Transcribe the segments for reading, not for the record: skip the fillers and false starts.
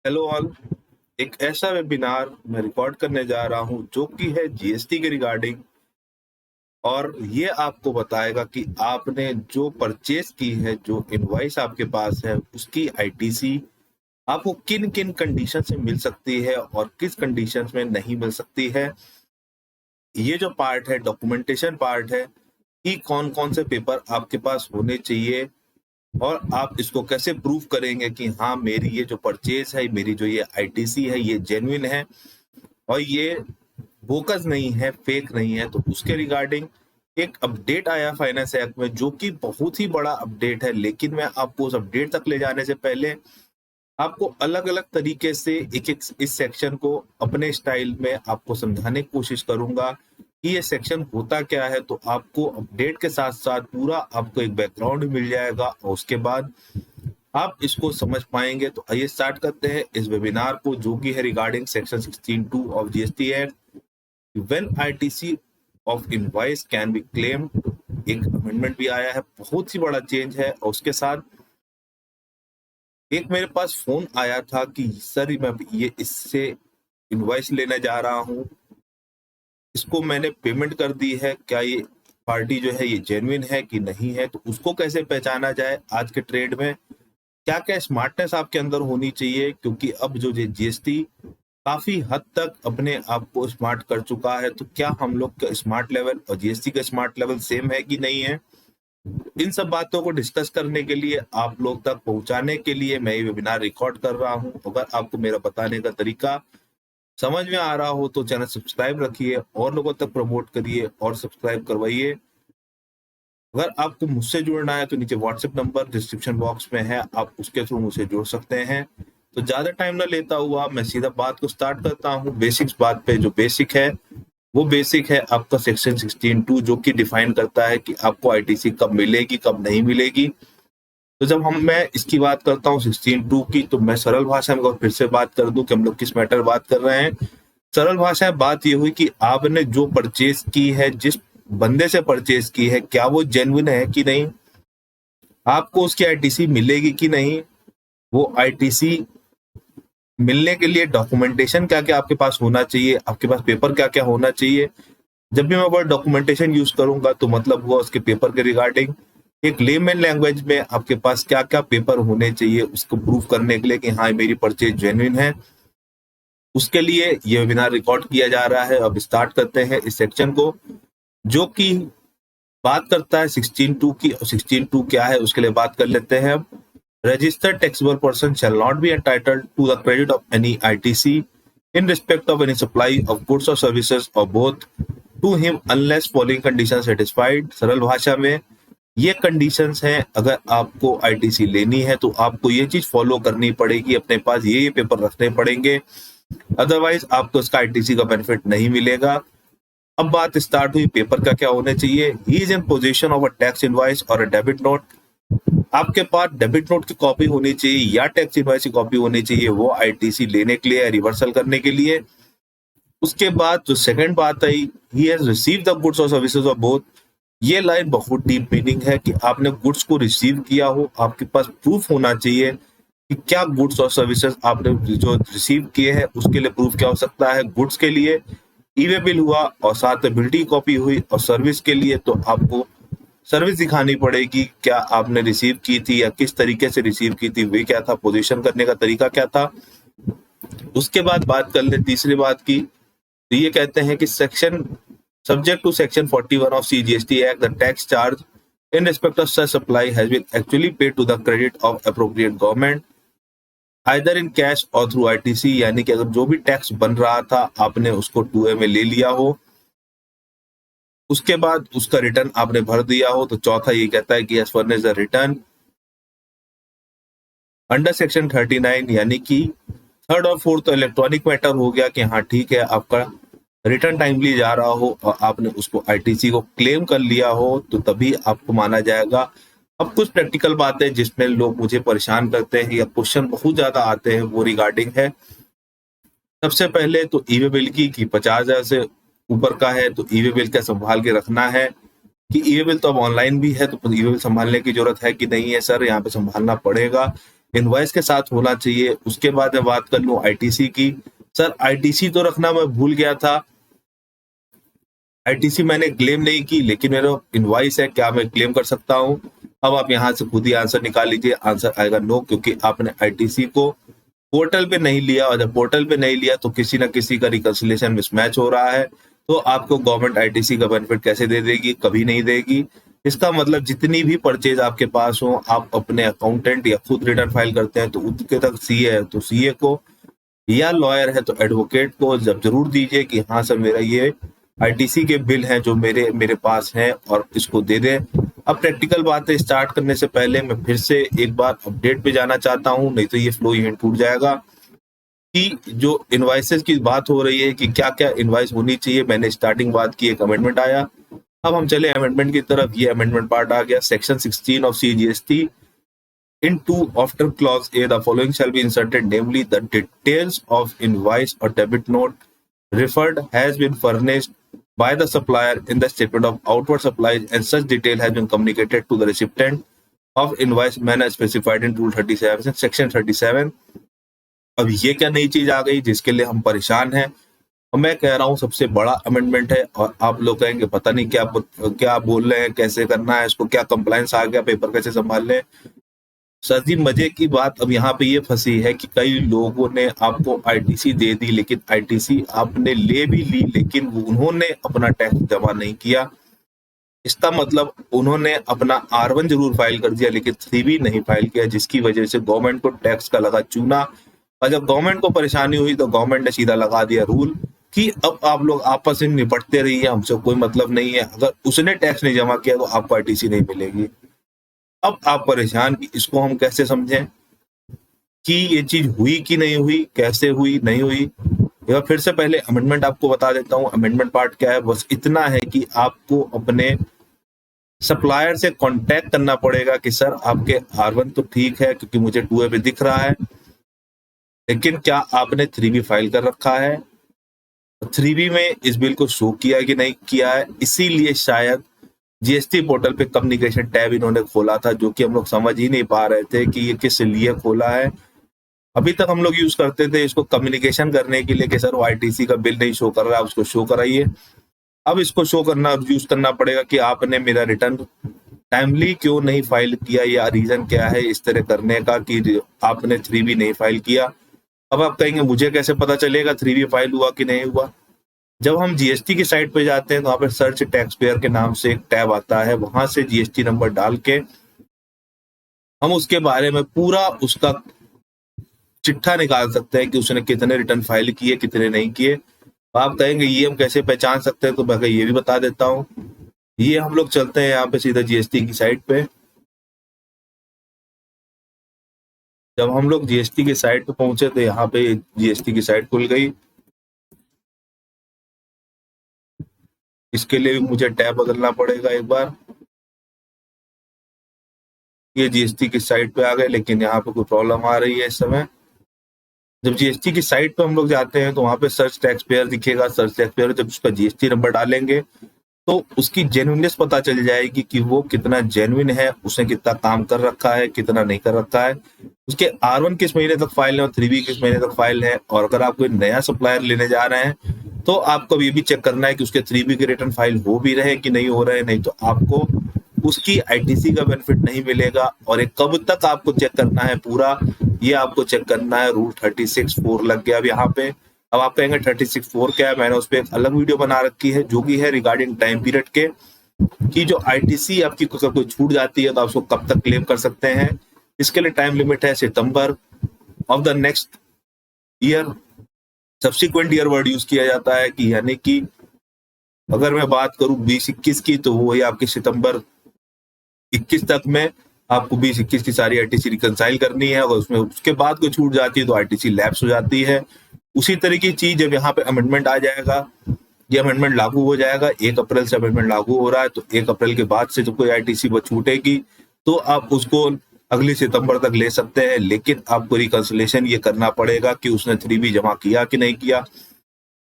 Hello all. एक ऐसा webinar मैं रिकॉर्ड करने जा रहा हूं जो कि है जीएसटी के रिगार्डिंग, और ये आपको बताएगा कि आपने जो परचेज की है, जो इनवॉइस आपके पास है, उसकी आईटीसी आपको किन किन कंडीशन से मिल सकती है और किस कंडीशंस में नहीं मिल सकती है। ये जो पार्ट है, डॉक्यूमेंटेशन पार्ट है कि कौन कौन से पेपर आपके पास होने चाहिए और आप इसको कैसे प्रूव करेंगे कि हाँ, मेरी ये जो परचेज है, मेरी जो ये आईटीसी है, ये जेन्युइन है और ये बोकस नहीं है, फेक नहीं है। तो उसके रिगार्डिंग एक अपडेट आया फाइनेंस एक्ट में, जो कि बहुत ही बड़ा अपडेट है। लेकिन मैं आपको उस अपडेट तक ले जाने से पहले आपको अलग अलग तरीके से एक एक इस सेक्शन को अपने स्टाइल में आपको समझाने की कोशिश करूंगा कि ये सेक्शन होता क्या है। तो आपको अपडेट के साथ साथ पूरा आपको एक बैकग्राउंड मिल जाएगा और उसके बाद आप इसको समझ पाएंगे। तो आइए स्टार्ट करते हैं इस वेबिनार को, जो कि है regarding section 16(2) of GST act, when ITC of invoice can be claimed. एक अमेंडमेंट भी आया है, बहुत ही बड़ा चेंज है। और उसके साथ एक मेरे पास फोन आया था कि सर, मैं ये इससे इनवॉइस लेने जा रहा हूँ, इसको मैंने पेमेंट कर दी है, क्या ये पार्टी जो है ये जेन्युइन है कि नहीं है। तो उसको कैसे पहचाना जाए आज के ट्रेड में, क्या क्या स्मार्टनेस आपके अंदर होनी चाहिए, क्योंकि अब जो जीएसटी काफी हद तक अपने आप को स्मार्ट कर चुका है। तो क्या हम लोग का स्मार्ट लेवल और जीएसटी का स्मार्ट लेवल सेम है कि नहीं है। इन सब बातों को डिस्कस करने के लिए, आप लोग तक पहुंचाने के लिए मैं ये वेबिनार रिकॉर्ड कर रहा हूं। अगर आपको मेरा बताने का तरीका समझ में आ रहा हो तो चैनल सब्सक्राइब रखिए और लोगों तक प्रमोट करिए और सब्सक्राइब करवाइए। अगर आपको मुझसे जुड़ना है तो नीचे व्हाट्सएप नंबर डिस्क्रिप्शन बॉक्स में है, आप उसके थ्रू मुझसे जुड़ सकते हैं। तो ज्यादा टाइम ना लेता हुआ मैं सीधा बात को स्टार्ट करता हूँ बेसिक्स बात पे। जो बेसिक है वो बेसिक है आपका सेक्शन 16(2), जो कि डिफाइन करता है कि आपको आईटीसी कब मिलेगी, कब नहीं मिलेगी। तो जब मैं इसकी बात करता हूँ 16(2) की, तो मैं सरल भाषा में फिर से बात कर दूं कि हम लोग किस मैटर बात कर रहे हैं। सरल भाषा में बात ये हुई कि आपने जो परचेज की है, जिस बंदे से परचेज की है, क्या वो जेन्युइन है कि नहीं, आपको उसकी आईटीसी मिलेगी कि नहीं, वो आईटीसी मिलने के लिए डॉक्यूमेंटेशन क्या क्या आपके पास होना चाहिए, आपके पास पेपर क्या क्या होना चाहिए। जब भी मैं वर्ड डॉक्यूमेंटेशन यूज करूंगा तो मतलब हुआ उसके पेपर के रिगार्डिंग। एक लेमैन लैंग्वेज में आपके पास क्या क्या पेपर होने चाहिए उसको प्रूव करने के लिए कि हाँ, मेरी परचेज जेन्युइन है। उसके लिए ये वेबिनार रिकॉर्ड किया जा रहा है। अब स्टार्ट करते हैं इस सेक्शन को, जो कि बात करता है 16(2) की। और 16(2) क्या है उसके लिए बात कर लेते हैं। अब registered taxable person shall not be entitled to the credit of any ITC in respect of any supply of goods or services or both to him unless following conditions satisfied। सरल भाषा में ये कंडीशंस हैं, अगर आपको ITC लेनी है तो आपको ये चीज फॉलो करनी पड़ेगी, अपने पास ये पेपर रखने पड़ेंगे, अदरवाइज आपको इसका आईटीसी का बेनिफिट नहीं मिलेगा। अब बात स्टार्ट हुई पेपर का क्या होने चाहिए। He is in position of a tax invoice और अ डेबिट नोट। आपके पास डेबिट नोट की कॉपी होनी चाहिए या टैक्स इनवॉइस की कॉपी होनी चाहिए, वो आईटीसी लेने के लिए, रिवर्सल करने के लिए। उसके बाद जो सेकंड बात आई, he has received the goods और सर्विसेज ऑफ बोथ। ये लाइन बहुत डीप मीनिंग है कि आपने गुड्स को रिसीव किया हो, आपके पास प्रूफ होना चाहिए कि क्या गुड्स और सर्विसेज आपने जो रिसीव किए हैं उसके लिए प्रूफ क्या हो सकता है। गुड्स के लिए ई-वे बिल हुआ और साथ में बिल की कॉपी हुई, और सर्विस के लिए तो आपको सर्विस दिखानी पड़ेगी, क्या आपने रिसीव की थी या किस तरीके से रिसीव की थी, वे क्या था, पोजीशन करने का तरीका क्या था। उसके बाद बात कर ले तीसरी बात की। तो ये कहते हैं कि section subject to section 41 of CGST Act, the tax charge in respect of such supply has been actually paid to the credit of appropriate government either in cash or through ITC। यानी कि अगर जो भी tax बन रहा था आपने उसको 2A में ले लिया हो, उसके बाद उसका रिटर्न आपने भर दिया हो। तो चौथा ये कहता है कि as furnish the return under section 39, यानी कि थर्ड और फोर्थ तो इलेक्ट्रॉनिक मैटर हो गया कि हाँ ठीक है, आपका रिटर्न टाइमली जा रहा हो और आपने उसको आईटीसी को क्लेम कर लिया हो, तो तभी आपको माना जाएगा। अब कुछ प्रैक्टिकल बातें जिसमें लोग मुझे परेशान करते हैं या क्वेश्चन बहुत ज्यादा आते हैं, वो रिगार्डिंग है। सबसे पहले तो ई-वे बिल की कि 50,000 से ऊपर का है तो ई-वे बिल क्या संभाल के रखना है, कि ई-वे बिल तो अब ऑनलाइन भी है तो ई-वे बिल संभालने की जरूरत है कि नहीं है। सर, यहाँ पे संभालना पड़ेगा। इनवॉइस के साथ होना चाहिए। उसके बाद मैं बात कर लूं आईटीसी की, सर आईटीसी तो रखना मैं भूल गया था। आईटीसी मैंने क्लेम नहीं की, लेकिन मेरा इनवॉइस है, क्या मैं क्लेम कर सकता हूं? अब आप यहां से खुद ही आंसर निकाल लीजिए। आंसर आएगा नो, क्योंकि आपने आईटीसी को पोर्टल पे नहीं लिया, और जब पोर्टल पे नहीं लिया तो किसी ना किसी का रिकंसिलिएशन मिसमैच हो रहा है। तो आपको गवर्नमेंट आईटीसी का बेनिफिट कैसे दे देगी? कभी नहीं देगी। इसका मतलब जितनी भी परचेज आपके पास हो, आप अपने अकाउंटेंट या खुद रिटर्न फाइल करते हैं तो उसके तक सीए है तो सीए को, या लॉयर है तो एडवोकेट को जब जरूर दीजिए कि हाँ सर मेरा ये आईटीसी के बिल हैं जो मेरे पास हैं, और इसको दे दें। अब प्रैक्टिकल बातें स्टार्ट करने से पहले मैं फिर से एक बार अपडेट पे जाना चाहता हूं, नहीं तो ये फ्लो इवेंट टूट जाएगा। कि जो इनवाइसेस की बात हो रही है कि क्या क्या इनवाइस होनी चाहिए, मैंने स्टार्टिंग बात की, एक अमेंडमेंट आया। अब हम चले अमेंडमेंट की तरफ। ये अमेंडमेंट पार्ट आ गया, section 16 of CGST into after clause A, the following shall be inserted, namely the details of invoice or debit note referred has been furnished by the supplier in the statement of outward supplies, and such detail has been communicated to the recipient of invoice manner specified in Rule 37 Section 37। अब ये क्या नई चीज आ गई जिसके लिए हम परेशान हैं? और मैं कह रहा हूँ सबसे बड़ा अमेंडमेंट है, और आप लोग कहेंगे पता नहीं क्या क्या बोल रहे हैं, कैसे करना है इसको, क्या कंप्लायंस आ गया, पेपर कैसे संभाल लें। सर जी मजे की बात अब यहाँ पे ये फंसी है कि कई लोगों ने आपको आईटीसी दे दी, लेकिन आईटीसी आपने ले भी ली, लेकिन उन्होंने अपना टैक्स जमा नहीं किया। इसका मतलब उन्होंने अपना R1 जरूर फाइल कर दिया, लेकिन 3B नहीं फाइल किया, जिसकी वजह से गवर्नमेंट को टैक्स का लगा चूना। और जब गवर्नमेंट को परेशानी हुई तो गवर्नमेंट ने सीधा लगा दिया रूल कि अब आप लोग आपस में निपटते रहिए, हमसे कोई मतलब नहीं है, अगर उसने टैक्स नहीं जमा किया तो आपको आईटीसी नहीं मिलेगी। अब आप परेशान कि इसको हम कैसे समझें कि ये चीज हुई कि नहीं हुई, कैसे हुई, नहीं हुई। एक बार फिर से पहले अमेंडमेंट आपको बता देता हूँ। अमेंडमेंट पार्ट क्या है? बस इतना है कि आपको अपने सप्लायर से कांटेक्ट करना पड़ेगा कि सर आपके R1 तो ठीक है क्योंकि मुझे 2A पे दिख रहा है, लेकिन क्या आपने 3B फाइल कर रखा है? 3B में इस बिल को शो किया कि नहीं किया है? इसीलिए शायद जीएसटी पोर्टल पे कम्युनिकेशन टैब इन्होंने खोला था, जो कि हम लोग समझ ही नहीं पा रहे थे कि ये किस लिए खोला है। अभी तक हम लोग यूज करते थे इसको कम्युनिकेशन करने के लिए कि सर वो आईटीसी का बिल नहीं शो कर रहा है, उसको शो कराइए। अब इसको शो करना, यूज करना पड़ेगा कि आपने मेरा रिटर्न टाइमली क्यों नहीं फाइल किया, या रीजन क्या है इस तरह करने का कि आपने 3B नहीं फाइल किया। अब आप कहेंगे मुझे कैसे पता चलेगा 3B फाइल हुआ कि नहीं हुआ? जब हम जीएसटी की साइट पे जाते हैं तो वहां पे सर्च टैक्स पेयर के नाम से एक टैब आता है, वहां से जीएसटी नंबर डाल के हम उसके बारे में पूरा उसका चिट्ठा निकाल सकते हैं कि उसने कितने रिटर्न फाइल किए, कितने नहीं किए। आप कहेंगे ये हम कैसे पहचान सकते हैं? तो मैं ये भी बता देता हूँ। ये हम लोग चलते हैं यहाँ पे सीधा जीएसटी की साइट पे। जब हम लोग जीएसटी की साइट पे पहुंचे तो यहाँ पे जीएसटी की साइट खुल गई। इसके लिए भी मुझे टैब बदलना पड़ेगा एक बार। ये जीएसटी की साइट पे आ गए, लेकिन यहाँ पे कोई प्रॉब्लम आ रही है इस समय। जब जीएसटी की साइट पे हम लोग जाते हैं तो वहां पे सर्च टैक्स पेयर दिखेगा। सर्च टैक्स पेयर जब उसका जीएसटी नंबर डालेंगे तो उसकी जेन्युइननेस पता चल जाएगी कि वो कितना जेन्युइन है, उसने कितना काम कर रखा है, कितना नहीं कर रखा है, उसके R1 किस महीने तक फाइल है और 3B किस महीने तक फाइल है। और अगर आप कोई नया सप्लायर लेने जा रहे हैं तो आपको ये भी चेक करना है कि उसके 3B के रिटर्न फाइल हो भी रहे कि नहीं हो रहे, नहीं तो आपको उसकी आईटीसी का बेनिफिट नहीं मिलेगा। और एक कब तक आपको चेक करना है पूरा, ये आपको चेक करना है। रूल 36(4) लग गया अब यहाँ पे। अब आप कहेंगे 36(4) क्या है? मैंने उस पर एक अलग वीडियो बना रखी है जो कि है रिगार्डिंग टाइम पीरियड के, कि जो आईटीसी आपकी कोई छूट जाती है तो आप उसको कब तक क्लेम कर सकते हैं। इसके लिए टाइम लिमिट है September of the next year. Subsequent year word use किया जाता है कि यानी कि अगर मैं बात करूं 2021 की तो वही आपके सितंबर 21 तक में आपको 2021 की सारी आईटीसी रिकंसाइल करनी है। अगर उसमें उसके बाद कोई छूट जाती है तो आईटीसी लैप्स हो जाती है। उसी तरह की चीज जब यहाँ पे अमेंडमेंट आ जाएगा, ये अमेंडमेंट लागू हो जाएगा। 1 अप्रैल से अमेंडमेंट लागू हो रहा है, तो 1 अप्रैल के बाद से जब कोई आईटीसी वो छूटेगी तो आप उसको अगली सितंबर तक ले सकते हैं, लेकिन आपको रिकंसिलेशन ये करना पड़ेगा कि उसने 3B जमा किया कि नहीं किया।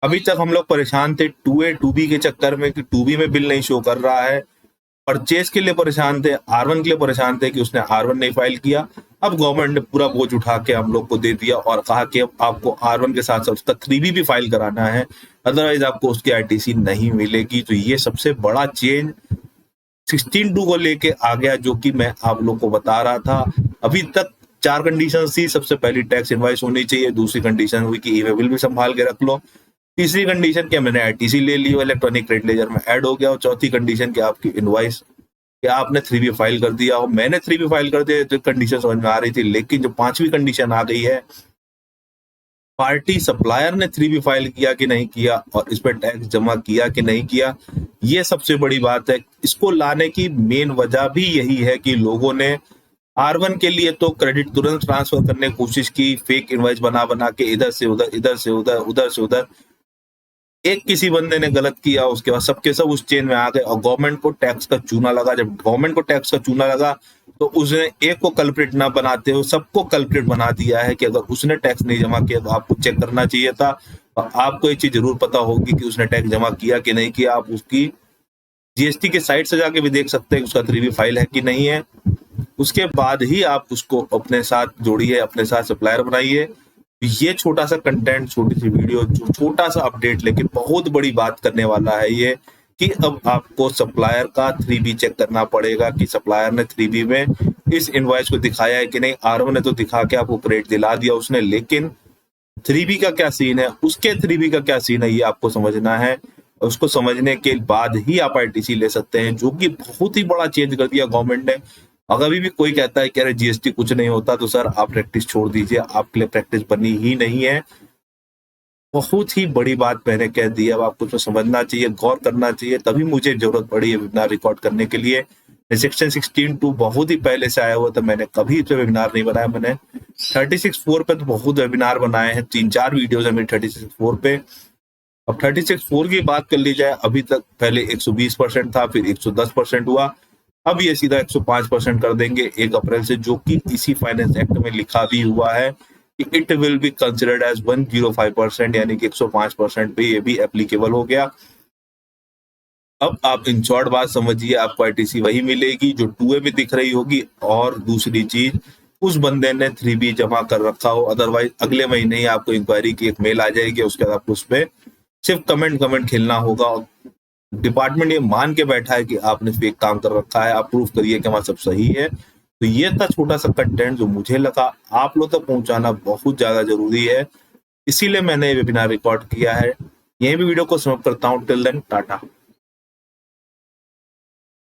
अभी तक हम लोग परेशान थे 2A 2B के चक्कर में कि 2B में बिल नहीं शो कर रहा है, परचेज के लिए परेशान थे, R1 के लिए परेशान थे कि उसने R1 नहीं फाइल किया। अब गवर्नमेंट ने पूरा बोझ उठा के हम लोग को दे दिया और कहा कि अब आपको R1 के साथ साथ उसका 3B भी फाइल कराना है, अदरवाइज आपको उसकी ITC नहीं मिलेगी। तो ये सबसे बड़ा चेंज 16(2) को लेके आ गया, जो कि मैं आप लोग को बता रहा था। अभी तक 4 कंडीशन थी। सबसे पहली टैक्स इनवॉइस होनी चाहिए, दूसरी कंडीशन हुई कि ई-वे बिल भी संभाल के रख लो, तीसरी कंडीशन कि मैंने ITC ले ली, इलेक्ट्रॉनिक क्रेडिट लेजर में ऐड हो गया, और चौथी कंडीशन कि आपकी इनवॉइस कि आपने 3B फाइल कर दिया हो। मैंने 3B फाइल कर दिया तो कंडीशन समझ में आ रही थी, लेकिन जो 5वीं कंडीशन आ गई है, पार्टी सप्लायर ने 3B फाइल किया कि नहीं किया और इस पर टैक्स जमा किया कि नहीं किया, ये सबसे बड़ी बात है। इसको लाने की मेन वजह भी यही है कि लोगों ने R1 के लिए तो क्रेडिट तुरंत ट्रांसफर करने की कोशिश की, फेक इनवॉइस बना बना के इधर से उधर, इधर से उधर, उधर से उधर। एक किसी बंदे ने गलत किया, उसके बाद सबके सब उस चेन में आ गए और गवर्नमेंट को टैक्स का चूना लगा। जब गवर्नमेंट को टैक्स का चूना लगा तो उसने एक को कल्प्रिट ना बनाते हुए सबको कल्प्रिट बना दिया है कि अगर उसने टैक्स नहीं जमा किया तो आपको चेक करना चाहिए था। और आपको एक चीज जरूर पता होगी कि उसने टैक्स जमा किया कि नहीं किया। आप उसकी GST के साइट से जाके भी देख सकते हैं कि उसका 3B फाइल है कि नहीं है। उसके बाद ही आप उसको अपने साथ जोड़िए, अपने साथ सप्लायर बनाइए। ये छोटा सा कंटेंट, छोटी सी वीडियो, छोटा सा अपडेट, लेकिन बहुत बड़ी बात करने वाला है ये कि अब आपको सप्लायर का 3B चेक करना पड़ेगा कि सप्लायर ने 3B में इस इनवॉइस को दिखाया है कि नहीं। R1 ने तो दिखा के आपको क्रेडिट दिला दिया उसने, लेकिन 3B का क्या सीन है, उसके 3B का क्या सीन है, ये आपको समझना है। उसको समझने के बाद ही आप ITC ले सकते हैं, जो कि बहुत ही बड़ा चेंज कर दिया गवर्नमेंट ने। अगर अभी भी कोई कहता है कि अरे GST कुछ नहीं होता, तो सर आप प्रैक्टिस छोड़ दीजिए, आपके लिए प्रैक्टिस बनी ही नहीं है। बहुत ही बड़ी बात मैंने कह दी, अब आपको तो समझना चाहिए, गौर करना चाहिए। तभी मुझे जरूरत पड़ी है वेबिनार रिकॉर्ड करने के लिए। सेक्शन 16(2) बहुत ही पहले से आया हुआ था, मैंने कभी इस पे वेबिनार नहीं बनाया। मैंने 36(4) पे तो बहुत वेबिनार बनाए हैं, 3-4 वीडियोज है मेरी 36(4) पे। अब 36(4) की बात कर ली जाए, अभी तक पहले 120% था, फिर 110% हुआ, अब ये सीधा 105% कर देंगे 1 अप्रैल से, जो कि इसी फाइनेंस एक्ट में लिखा भी हुआ है कि it will be considered as 105%, यानी कि 105% पे ये भी एप्लीकेबल हो गया। अब आप इन शॉर्ट बात समझिए, आपको ITC वही मिलेगी जो 2A में दिख रही होगी। और दूसरी चीज, उस बंदे ने 3B जमा कर रखा हो, अदरवाइज अगले महीने ही आपको इंक्वायरी की एक मेल आ जाएगी, उसके बाद आपको उस पर सिर्फ कमेंट खेलना होगा। डिपार्टमेंट ये मान के बैठा है कि आपने फेक काम कर रखा है, आप प्रूफ करिए कि हमारा सब सही है। तो ये था छोटा सा कंटेंट जो मुझे लगा आप लोग तक पहुंचाना बहुत ज्यादा जरूरी है, इसीलिए मैंने ये वेबिनार रिकॉर्ड किया है। यही भी वीडियो को समाप्त करता हूँ। Till then, Tata.